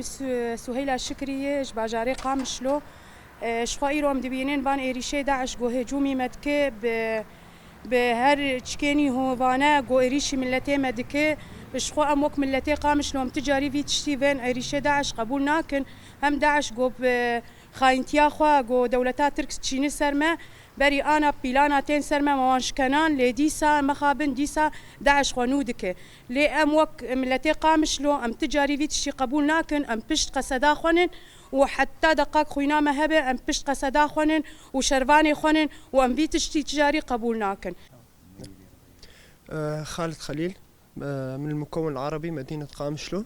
سلام سهيلة شكرية باجاري قامشلو شخوائيرو مدبينين بان إيريشي داعش جو هجومي مدكي بهر تشكيني هو فانا جو إيريشي ملتي مدكي شخو أموك ملتي قامشلو متجاري في تشتيفين إيريشي داعش قبول ناكن هم داعش جو خاينتيا خوا جو دولتات تركس تشيني سرما بري أنا بيلانا تين سرما موانش كنان لديسا مخابن ديسا داعش خونودك لي أموك ملتي قامشلو أم تجاري في تشتي قبول ناكن أم بشت قصدا خونن وحتى دقاق خوينا مهبه أم بشت قصدا خونن وشرفاني خونن وأم في تشتي تجاري قبول ناكن. خالد خليل من المكون العربي مدينة قامشلو.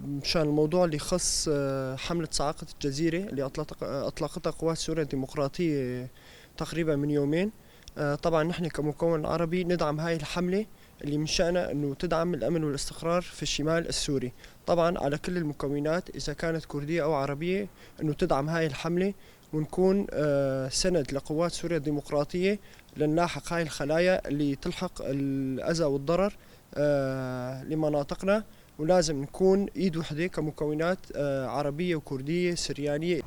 مشان الموضوع اللي يخص حملة صاعقة الجزيرة اللي أطلقتها قوات سوريا الديمقراطية تقريبا من يومين. طبعا نحن كمكون عربي ندعم هاي الحملة اللي من شأنها أنه تدعم الأمن والاستقرار في الشمال السوري. طبعا على كل المكونات إذا كانت كردية أو عربية أنه تدعم هاي الحملة ونكون سند لقوات سوريا الديمقراطية لنلاحق هاي الخلايا اللي تلحق الأذى والضرر لمناطقنا، ولازم نكون إيد وحدة كمكونات عربية وكردية سريانية.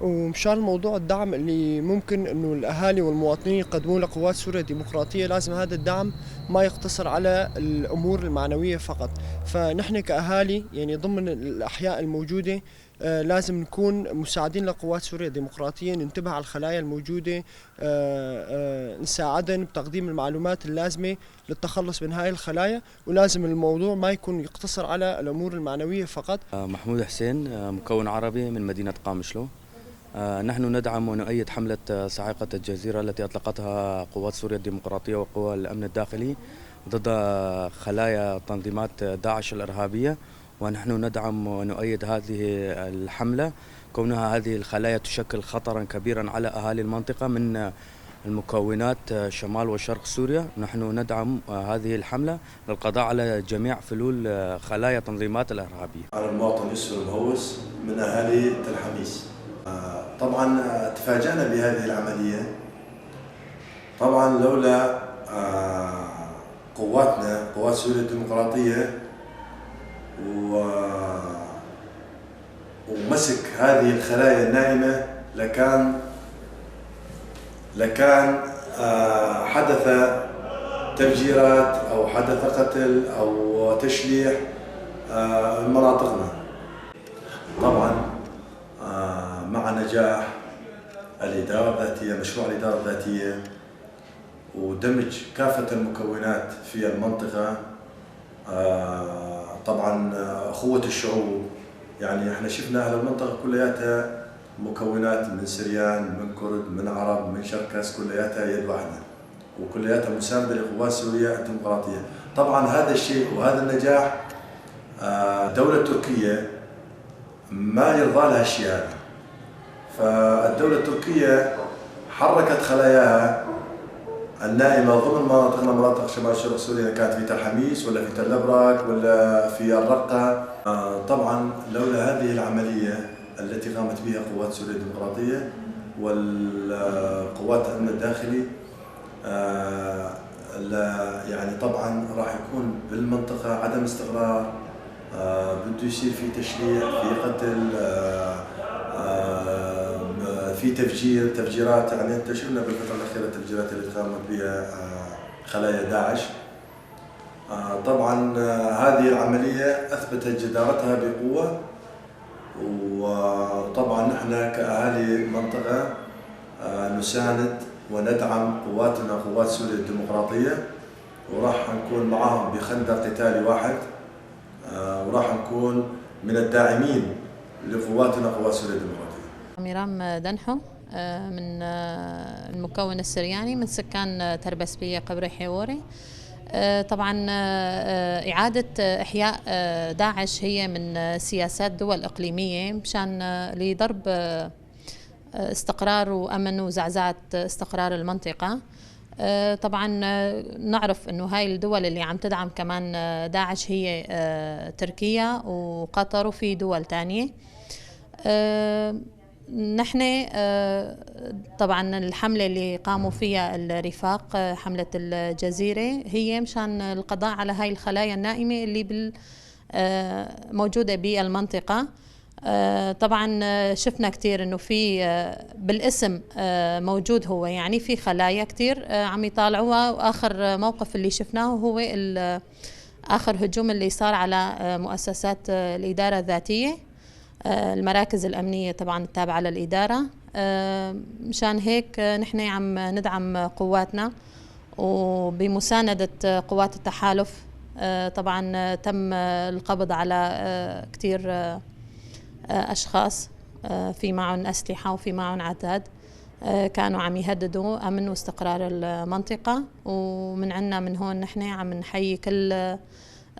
ومشان موضوع الدعم اللي ممكن انه الاهالي والمواطنين يقدمون لقوات سوريا الديمقراطيه، لازم هذا الدعم ما يقتصر على الامور المعنويه فقط. فنحن كاهالي يعني ضمن الاحياء الموجوده لازم نكون مساعدين لقوات سوريا الديمقراطيه، ننتبه على الخلايا الموجوده، نساعدهم بتقديم المعلومات اللازمه للتخلص من هاي الخلايا، ولازم الموضوع ما يكون يقتصر على الامور المعنويه فقط. محمود حسين مكون عربي من مدينه قامشلو. نحن ندعم ونؤيد حملة صاعقة الجزيرة التي أطلقتها قوات سوريا الديمقراطية وقوى الأمن الداخلي ضد خلايا تنظيمات داعش الإرهابية، ونحن ندعم ونؤيد هذه الحملة كونها هذه الخلايا تشكل خطرا كبيرا على أهالي المنطقة من المكونات شمال وشرق سوريا. نحن ندعم هذه الحملة للقضاء على جميع فلول خلايا تنظيمات الإرهابية. أنا المواطن يسر المهوس من أهالي تل حميس. طبعا تفاجأنا بهذه العملية. طبعا لولا قواتنا قوات سوريا الديمقراطية ومسك هذه الخلايا النائمة لكان حدث تفجيرات أو حدث قتل أو تشليح مناطقنا. طبعا مع نجاح الإدارة الذاتية، مشروع الإدارة الذاتية ودمج كافة المكونات في المنطقة، طبعا أخوة الشعوب، يعني احنا شفنا أهل المنطقة كلياتها مكونات من سريان، من كرد، من عرب، من شركس، كلياتها يد واحدة وكلياتها مساندة لقوات سوريا الديمقراطية. طبعا هذا الشيء وهذا النجاح دولة تركيا ما يرضى لها الشيء هذا، فالدولة التركية حركت خلاياها النائمة ضمن مناطقنا، مناطق شمال شرق سوريا، كانت في تل حميس ولا في تل أبرك ولا في الرقة. طبعا لولا هذه العملية التي قامت بها قوات سوريا الديمقراطية والقوات الأمن الداخلي يعني طبعا راح يكون بالمنطقة عدم استقرار، بده يصير في تشليح، في قتل، في تفجيرات. يعني انت شفنا بالفترة الأخيرة التفجيرات اللي قامت بها خلايا داعش. طبعا هذه العملية أثبتت جدارتها بقوة، وطبعا نحن كأهالي المنطقة نساند وندعم قواتنا قوات سوريا الديمقراطية، وراح نكون معهم بخندق قتالي واحد، وراح نكون من الداعمين لقواتنا قوات سوريا الديمقراطية. ميرام دنحو من المكون السرياني من سكان تربسبية قبري حيوري. طبعا إعادة إحياء داعش هي من سياسات دول إقليمية مشان لضرب استقرار وأمن وزعزعة استقرار المنطقة. طبعا نعرف انه هاي الدول اللي عم تدعم كمان داعش هي تركيا وقطر وفي دول تانية. نحن طبعا الحملة اللي قاموا فيها الرفاق حملة الجزيرة هي مشان القضاء على هاي الخلايا النائمة اللي موجودة بالمنطقة. طبعا شفنا كتير انه في بالاسم موجود هو، يعني في خلايا كتير عم يطالعوها. واخر موقف اللي شفناه هو اخر هجوم اللي صار على مؤسسات الإدارة الذاتية، المراكز الأمنية طبعا التابعة للإدارة. مشان هيك نحن عم ندعم قواتنا وبمساندة قوات التحالف. طبعا تم القبض على كتير أشخاص في معهم أسلحة وفي معهم عتاد، كانوا عم يهددوا أمن واستقرار المنطقة. ومن عنا من هون نحن عم نحيي كل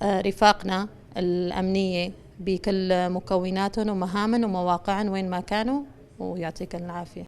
رفاقنا الأمنية بكل مكوناتهم ومهامهم ومواقعهم وين ما كانوا، ويعطيكم العافية.